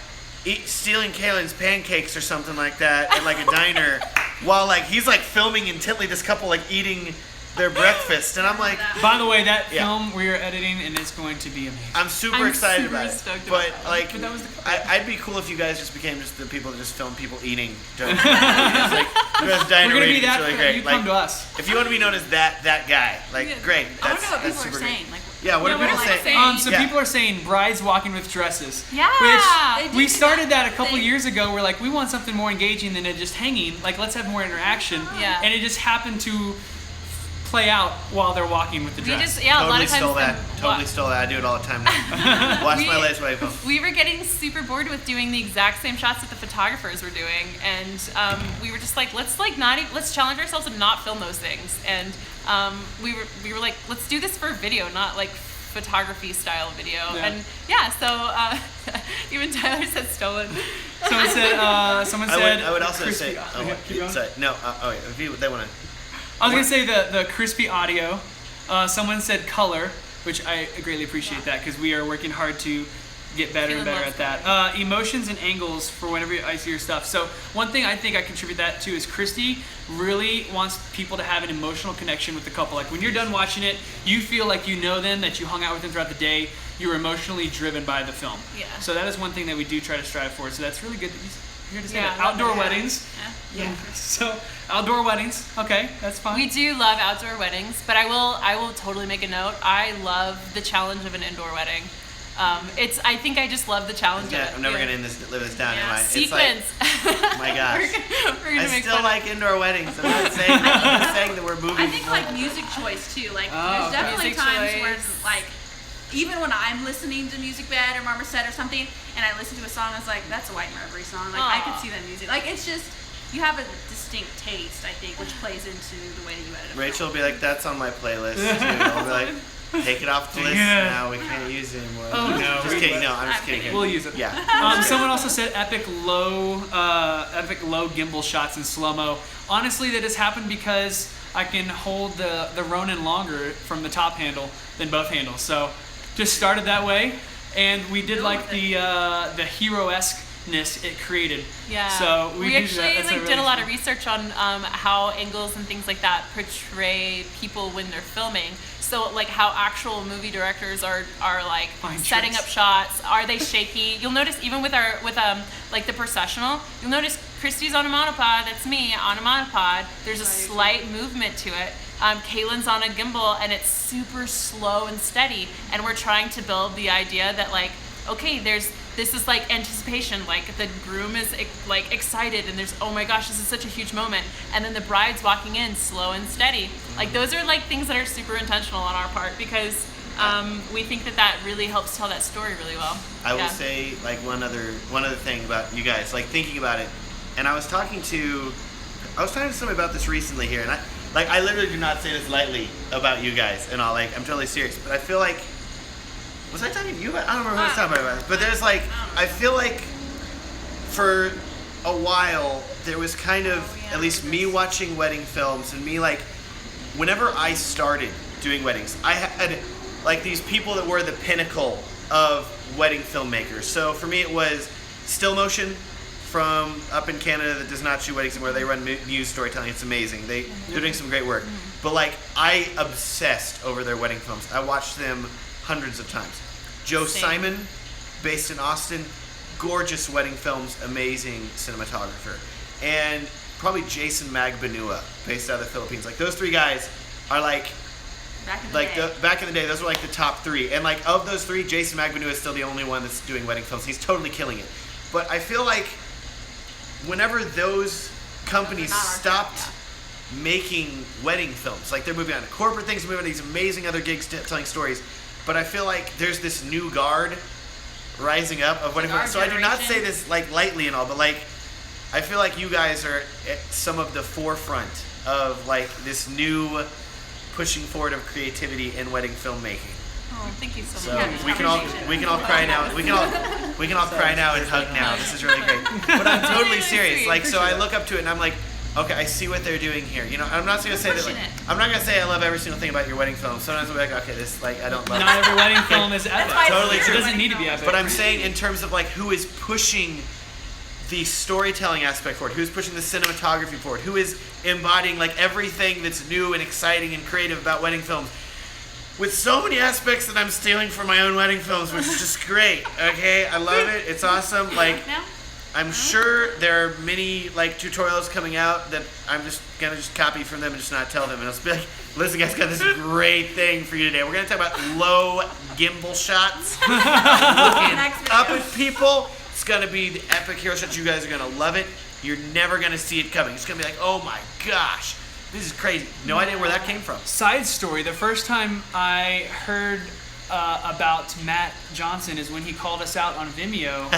stealing Kaylin's pancakes or something like that at, like, a diner, while, like, he's, like, filming intently this couple, like, eating their breakfast, and I'm like, by the way, that film we are editing, and it's going to be amazing. I'm super excited super about it. stoked But, about that. like, But that was I'd be cool if you guys just became just the people that just film people eating during the it's like, you guys diner We're gonna be rating, that. it's really great. You Like, come to us. if you want to be known as that guy, like, great. I want That's, to know what that's people super are great. saying. Like, Yeah, what are what people are they saying? saying? So Yeah. people are saying brides walking with dresses. Yeah. Which They do we do started that a that couple thing. years ago. We're like, we want something more engaging than it just hanging. Like, let's have more interaction. Yeah. And it just happened to play out while they're walking with the We dress. just, a lot Totally of times. stole that. Totally stole that. I do it all the time now. Watch my latest wedding film. We were getting super bored with doing the exact same shots that the photographers were doing, and we were just like, let's challenge ourselves and not film those things. And we were like, let's do this for video, not like photography style video. Yeah. And yeah, so even Tyler said stolen. Someone said. Someone said. I would also crispy- say. okay, keep going. Sorry, no. If you, they want to. I was gonna say the crispy audio. Someone said color, which I greatly appreciate that because we are working hard to get better and better at that. Emotions and angles for whenever I see your stuff. So one thing I think I contribute that to is Christy really wants people to have an emotional connection with the couple. Like when you're done watching it, you feel like you know them, that you hung out with them throughout the day. You're emotionally driven by the film. Yeah. So that is one thing that we do try to strive for. So that's really good that you're here to say Yeah, that. Outdoor yeah. weddings. Yeah. So outdoor weddings. Okay, that's fine. We do love outdoor weddings, but I will totally make a note. I love the challenge of an indoor wedding. I think I just love the challenge of it. I'm never gonna live this down, am I? Sequence. It's like, my gosh. we're gonna I make still fun. like indoor weddings. I'm not saying that we're moving. I think like music choice too. Like there's definitely Music times choice. where like even when I'm listening to Music Bed or Marmoset or something, and I listen to a song, I was like, that's a White and Revery song. Like I could see that music. Like it's just you have a distinct taste, I think, which plays into the way that you edit. Rachel will be like, that's on my playlist too. I'll be like, take it off the list Yeah. now. We can't use it anymore. Oh, no. Just kidding. No, I'm just kidding. We'll use it. Yeah. Someone also said epic low gimbal shots in slow-mo. Honestly, that has happened because I can hold the Ronin longer from the top handle than both handles. So just started that way, and we did like the hero-esque-ness it created. Yeah. So we actually that's did really a lot of research on how angles and things like that portray people when they're filming. So like how actual movie directors are like Fine setting tricks. up shots. Are they shaky? You'll notice even with like the processional, you'll notice Christy's on a monopod. That's me on a monopod. There's a slight movement to it. Kaylin's on a gimbal and it's super slow and steady. And we're trying to build the idea that like, okay, this is like anticipation, like the groom is like excited and there's, oh my gosh, this is such a huge moment. And then the bride's walking in slow and steady. Like those are like things that are super intentional on our part because we think that really helps tell that story really well. I will say like one other thing about you guys, like thinking about it, and I was talking to somebody about this recently here, and I literally do not say this lightly about you guys and all, like I'm totally serious, but I feel like, was I talking to you about? I don't remember who I was talking about, but there's like, I feel like for a while there was kind of, at least me watching wedding films and me like, whenever I started doing weddings, I had like these people that were the pinnacle of wedding filmmakers. So for me it was Still Motion from up in Canada that does not shoot weddings anymore. They run news storytelling. It's amazing. They're doing some great work. But like I obsessed over their wedding films. I watched them hundreds of times. Joe Simon, based in Austin, gorgeous wedding films, amazing cinematographer. And probably Jason Magbanua, based out of the Philippines. Like those three guys are like back in the day, those were like the top three. And like of those three, Jason Magbanua is still the only one that's doing wedding films. He's totally killing it. But I feel like whenever those companies stopped making wedding films, like they're moving on to corporate things, moving on to these amazing other gigs telling stories, but I feel like there's this new guard rising up of wedding films. So I do not say this like lightly and all, but like I feel like you guys are at some of the forefront of like this new pushing forward of creativity in wedding filmmaking. Oh, thank you so So much. we can all cry now. We can all cry now and hug now. This is really great. But I'm totally serious. Like so, I look up to it and I'm like, okay, I see what they're doing here. You know, I'm not gonna say that. Like, I'm not gonna say I love every single thing about your wedding film. Sometimes I'm like, okay, this like I don't love. Not every wedding film is epic. Totally true. It doesn't need to be epic. But I'm saying in terms of like who is pushing the storytelling aspect forward, who's pushing the cinematography forward, who is embodying like everything that's new and exciting and creative about wedding films, with so many aspects that I'm stealing from my own wedding films, which is just great. Okay, I love it. It's awesome. Like, I'm sure there are many like tutorials coming out that I'm just gonna copy from them and just not tell them, and I'll be like, listen guys, got this great thing for you today. We're gonna talk about low gimbal shots, looking up at people. It's gonna be the epic hero shots. You guys are gonna love it. You're never gonna see it coming. It's gonna be like, oh my gosh, this is crazy. No idea where that came from. Side story, the first time I heard about Matt Johnson is when he called us out on Vimeo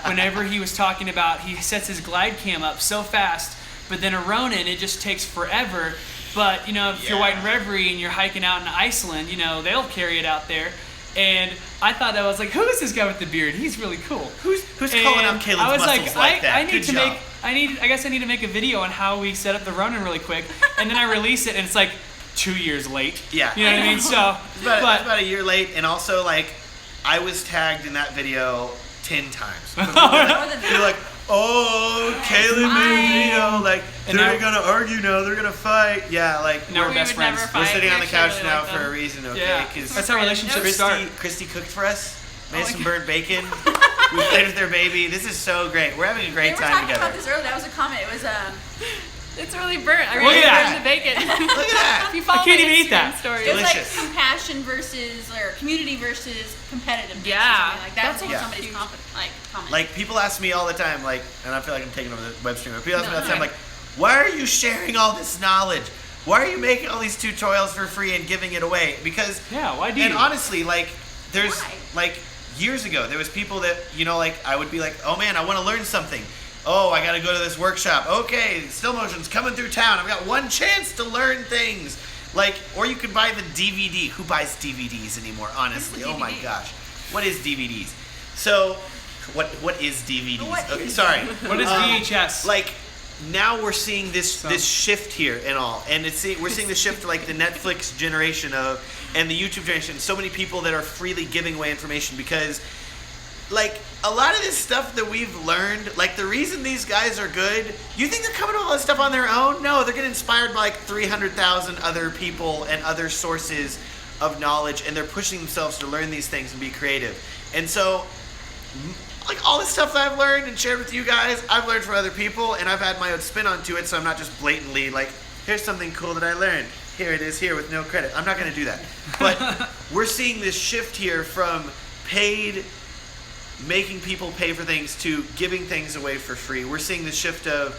whenever he was talking about he sets his glide cam up so fast, but then a Ronin, it just takes forever. But, you know, if you're White and Revery and you're hiking out in Iceland, you know, they'll carry it out there. And I thought, I was like, who is this guy with the beard? He's really cool. Who's calling out Caleb's muscles like that? I need Good to job. I guess I need to make a video on how we set up the Ronin really quick, and then I release it, and it's like 2 years late. Yeah. You know what I mean? So, It's about a year late, and also like I was tagged in that video 10 times. More than that. You're like, oh, Caleb made a video. Like And they're now- gonna argue now. They're gonna fight. Yeah, like Now we're We best would never friends. fight. we're sitting on the We actually couch really now like for a them. reason. Okay, Yeah, because that's how relationships start. Christy cooked for us. Made Oh my some God. burnt bacon. We played with their baby. This is so great. We're having a We great were time talking together. about this earlier. That was a comment. It was It's really burnt. I Look really at that. burned the bacon. Look at that. If you follow I can't my even eat Instagram that. stories- it was like Delicious. compassion versus or community versus competitiveness. Yeah. or something like that. That's was Yeah. somebody's comment. Like people ask me all the time, like, and I feel like I'm taking over the web stream. But people ask me all the time, No. like, why are you sharing all this knowledge? Why are you making all these tutorials for free and giving it away? Because Yeah, why do and you? honestly, like, there's Why? like years ago, there was people that like I would be like, oh man, I want to learn something. Oh, I got to go to this workshop. Okay, still motion's coming through town. I've got one chance to learn things. Like, or you can buy the DVD. Who buys DVDs anymore? Honestly, What's a oh my DVD? gosh, what is DVDs? So, what is DVDs? What Okay, is- sorry. What is VHS? Like now we're seeing this shift here and all, and we're seeing the shift to like the Netflix generation and the YouTube generation. So many people that are freely giving away information because, like, a lot of this stuff that we've learned, like the reason these guys are good, you think they're coming up with all this stuff on their own? No, they're getting inspired by like 300,000 other people and other sources of knowledge, and they're pushing themselves to learn these things and be creative. And so, like all this stuff that I've learned and shared with you guys, I've learned from other people, and I've had my own spin onto it, so I'm not just blatantly like, here's something cool that I learned. Here it is here with no credit. I'm not going to do that. But we're seeing this shift here from paid, making people pay for things, to giving things away for free. We're seeing the shift of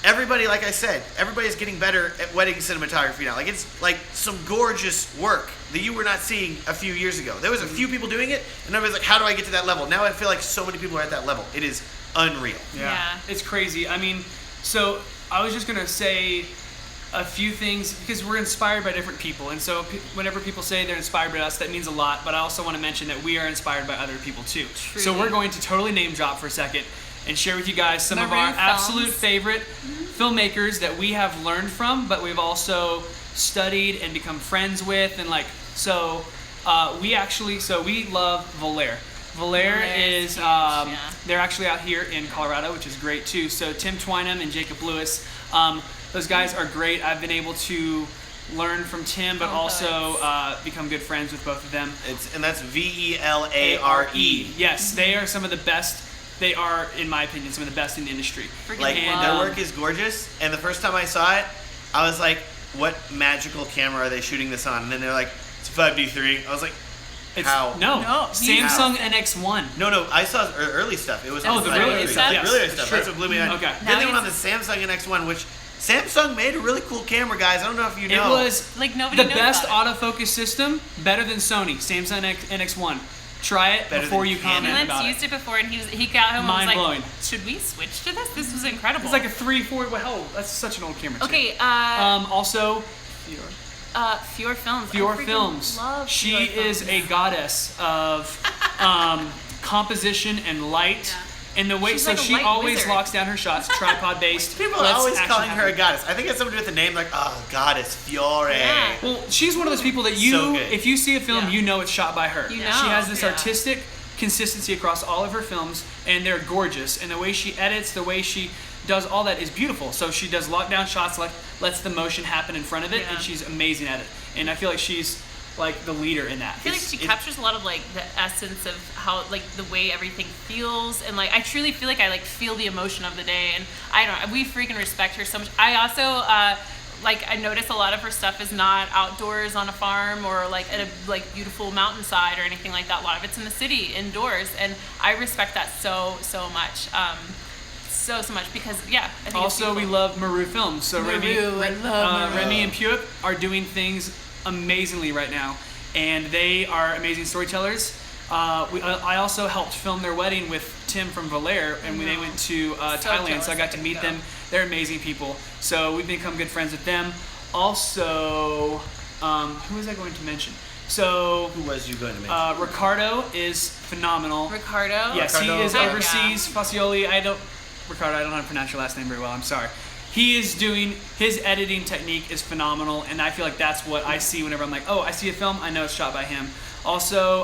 everybody, like I said, everybody's getting better at wedding cinematography now. Like, it's like some gorgeous work that you were not seeing a few years ago. There was a few people doing it, and everybody's like, how do I get to that level? Now I feel like so many people are at that level. It is unreal. Yeah. It's crazy. I mean, so I was just gonna say a few things because we're inspired by different people, and so whenever people say they're inspired by us, that means a lot. But I also want to mention that we are inspired by other people too. So Truly. we're going to totally name drop for a second and share with you guys some of Marui our Films. absolute favorite filmmakers that we have learned from, but we've also studied and become friends with, and like so. We love Volaire. Volaire Volaire's is huge, yeah. they're actually out here in Colorado, which is great too. So Tim Twynham and Jacob Lewis, those guys are great. I've been able to learn from Tim, but Oh, also become good friends with both of them. And that's VELARE. Yes, they are some of the best. They are, in my opinion, some of the best in the industry. Freaking Like, And, their work is gorgeous, and the first time I saw it, I was like, what magical camera are they shooting this on? And then they're like, it's 5D3. I was like, It's, how? No, No, Samsung NX1. No, I saw early stuff. It was Oh, on the Friday. really early stuff. Yeah, Yes, really early that's stuff. true. That's what blew me away. Okay. Then they Now went on the Samsung NX1, which Samsung made a really cool camera, guys. I don't know if you It know. was Like, nobody the knows best about autofocus system, better than Sony. Samsung NX1. Try it Better before than you Canon. comment Lance about used it. it before, and he got home and was Mind-blowing. like, should we switch to this? This was incredible. It's like a 3-4. Wow, that's such an old camera. Too. Okay, Also, Fior Films. Fior I freaking Films. love She Fior is Films. a goddess of composition and light. Yeah. And the way, She's so like a she light always wizard. locks down her shots, tripod based. People are always calling her a goddess. I think it's something to do with the name, like, oh, goddess, Fiore. Yeah. Well, she's one of those people that you, So good. if you see a film, Yeah. you know it's shot by her. You She know, has this yeah. artistic consistency across all of her films, and they're gorgeous. And the way she edits, the way she does all that is beautiful. So she does lockdown shots, like lets the motion happen in front of it, Yeah. and she's amazing at it. And I feel like she's like the leader in that. I feel like she captures a lot of like the essence of how like the way everything feels, and like I truly feel like I like feel the emotion of the day, and I don't. We freaking respect her so much. I also like I notice a lot of her stuff is not outdoors on a farm or like at a like beautiful mountainside or anything like that. A lot of it's in the city, indoors, and I respect that so much. So much because yeah. I think it's Also, we beautiful. love Marui Films. So Remy, Maru, I love Maru. Remy and Puick are doing things amazingly right now, and they are amazing storytellers. I also helped film their wedding with Tim from Volaire, and when they went to Thailand, jealous so I got to I meet couldn't them. They're amazing people. So we've become good friends with them. Also, who was I going to mention? So Who was you going to mention? Ricardo is phenomenal. Ricardo. Yes, he Ricardo. is Heck overseas. Facioli, Ricardo, I don't know how to pronounce your last name very well. I'm sorry. He is doing, his editing technique is phenomenal, and I feel like that's what I see whenever I'm like, oh, I see a film, I know it's shot by him. Also,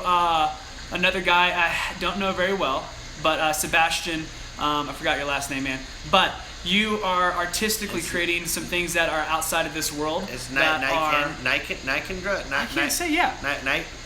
another guy I don't know very well, but Sebastian, I forgot your last name, man. But you are artistically creating some things that are outside of this world. It's Nikendra. Nikendra. I can't say yeah.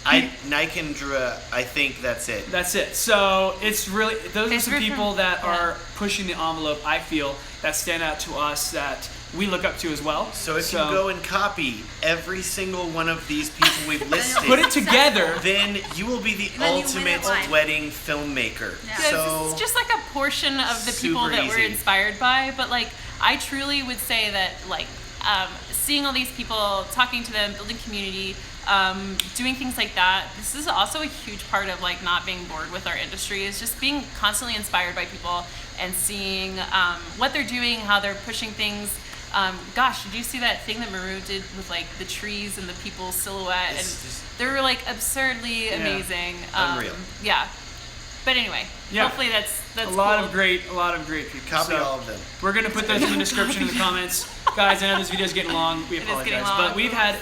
Nikendra. I think that's it. That's it. So it's really, those are some Favorite people from- that yeah. are pushing the envelope, I feel, that stand out to us, that we look up to as well. So if you go and copy every single one of these people we've listed, put it together, then you will be the then you win ultimate at life. wedding filmmaker. Yeah. So It's just like a portion of the people super that we're easy. inspired by, but like I truly would say that like seeing all these people, talking to them, building community, doing things like that, this is also a huge part of like not being bored with our industry, is just being constantly inspired by people and seeing what they're doing, how they're pushing things. Gosh, did you see that thing that Maru did with like the trees and the people's silhouette? And It's just- they were like absurdly amazing. Unreal. Yeah. But anyway, Yeah. hopefully that's a lot cool. of great people. copy So all of them. we're gonna put those in the description in the comments, guys. I know this video's getting long. We It is apologize, getting long. but we've had.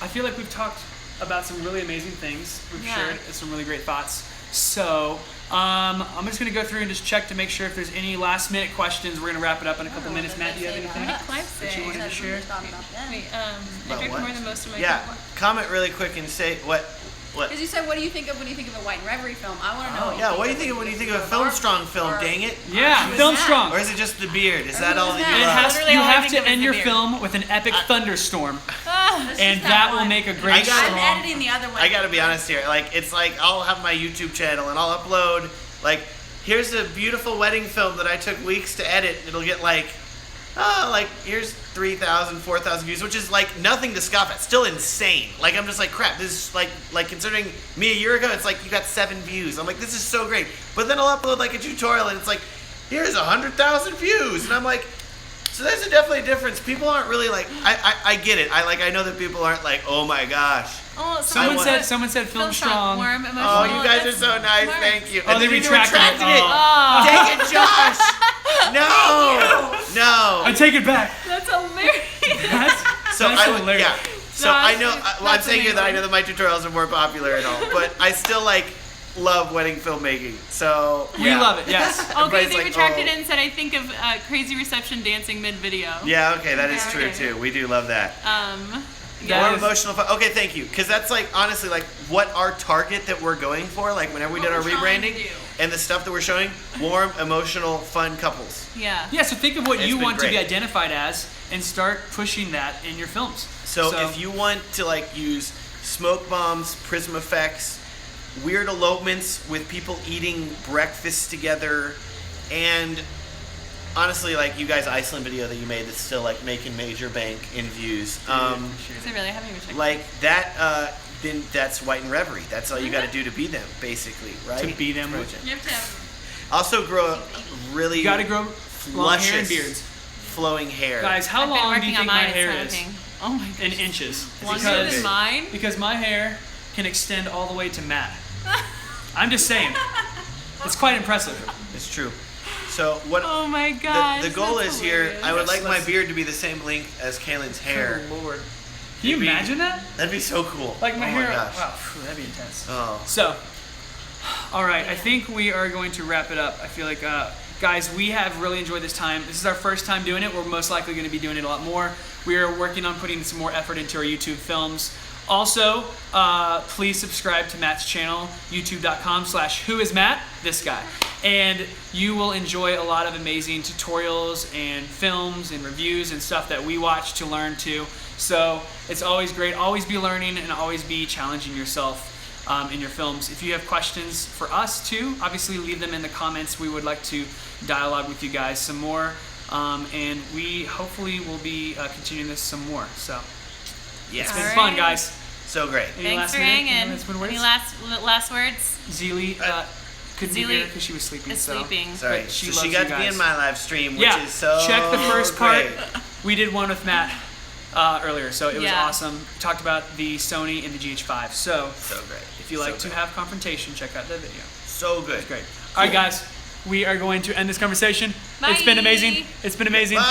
I feel like we've talked about some really amazing things. We've Yeah. shared some really great thoughts. So I'm just gonna go through and just check to make sure if there's any last minute questions. We're gonna wrap it up in a couple minutes. Matt, do you have anything that you wanted to share? Wait, I About drank what? more than most of my Yeah, cup. comment really quick and say what. Because you said, what do you think of when you think of a White and Revery film? I want to know. Yeah, what do you think of when you think of a Film Strong film? Dang it! Yeah, Who is film that? strong. Or is it just the beard? Is that who all is that that? you It love? has, Literally you all I have think to of is end the your beard. film with an epic thunderstorm, It's and just that will one. make a great I got- I'm strong. editing the other one. I gotta be honest here. Like, it's like I'll have my YouTube channel and I'll upload, like, here's a beautiful wedding film that I took weeks to edit. It'll get like, here's 3,000, 4,000 views, which is like nothing to scoff at. Still insane. Like, I'm just like, crap, this is like considering me a year ago, it's like you got 7 views. I'm like, this is so great. But then I'll upload like a tutorial and it's like, here's 100,000 views. And I'm like, so there's definitely a difference. People aren't really like, I get it. I know that people aren't like, oh my gosh. Oh, Someone said film strong. Warm, emotional. Oh, you guys are That's so nice. smart. Thank you. Oh, And they then you retracted it. it. Oh, Take it, Josh. No. I take it back. that's hilarious. So That's I would, hilarious. yeah. So No, I know. that's- Well, I'm that's saying here that I know amazing. that my tutorials are more popular and all, but I still like love wedding filmmaking. So We yeah. love it. Yes. Okay, Everybody's they like, retracted oh. it and said, I think of Crazy Reception dancing mid-video. Yeah. Okay, that is Okay, true okay. too. We do love that. That More is- emotional fun. Okay, thank you. Because that's like honestly like what our target that we're going for. Like whenever we did our What we're trying to rebranding do. and the stuff that we're showing, warm, emotional, fun couples. Yeah. Yeah. So think of what It's you been want to be great. identified as, and start pushing that in your films. So if you want to like use smoke bombs, prism effects, weird elopements with people eating breakfast together, and honestly, like you guys' Iceland video that you made that's still like making major bank in views. Is it really? I haven't even checked. Like that, then that's White and Revery. That's all you got to do to be them, basically, right? To be them. Project. You have to have. Also, grow a really you got to grow long hair and luscious, beards. flowing hair. Guys, how I've been long do working you on think my mine. hair It's is? hunting. Oh my gosh. In inches. Longer Because- than mine? Because my hair can extend all the way to Matt. I'm just saying. It's quite impressive. It's true. So what? Oh my gosh. The goal that's is here. hilarious. I would like my Let's- beard to be the same length as Kaylin's hair. Oh, Lord. Can you It'd be- imagine that? That'd be so cool. Like my oh hair. My gosh. Wow, phew, that'd be intense. Oh. So, all right, I think we are going to wrap it up. I feel like, guys, we have really enjoyed this time. This is our first time doing it. We're most likely going to be doing it a lot more. We are working on putting some more effort into our YouTube films. Also, please subscribe to Matt's channel, youtube.com/WhoIsMatt, this guy. And you will enjoy a lot of amazing tutorials and films and reviews and stuff that we watch to learn too. So it's always great. Always be learning and always be challenging yourself in your films. If you have questions for us too, obviously leave them in the comments. We would like to dialogue with you guys some more. And we hopefully will be continuing this some more. So Yes. it's been All fun, right. guys. So great. Any Thanks last for minute? hanging. Any last minute words? Any last words? Zeely couldn't be Zeely here because she was sleeping. is so. sleeping. Sorry. But she so loves she you got to be guys. in my live stream, which Yeah, is so check the first part. great. We did one with Matt. earlier. So it was Yeah. awesome. We talked about the Sony and the GH5. So great. if you like to have confrontation, check out that video. So good. It's great. All right, guys. We are going to end this conversation. It's been Bye. amazing. It's been amazing. Bye.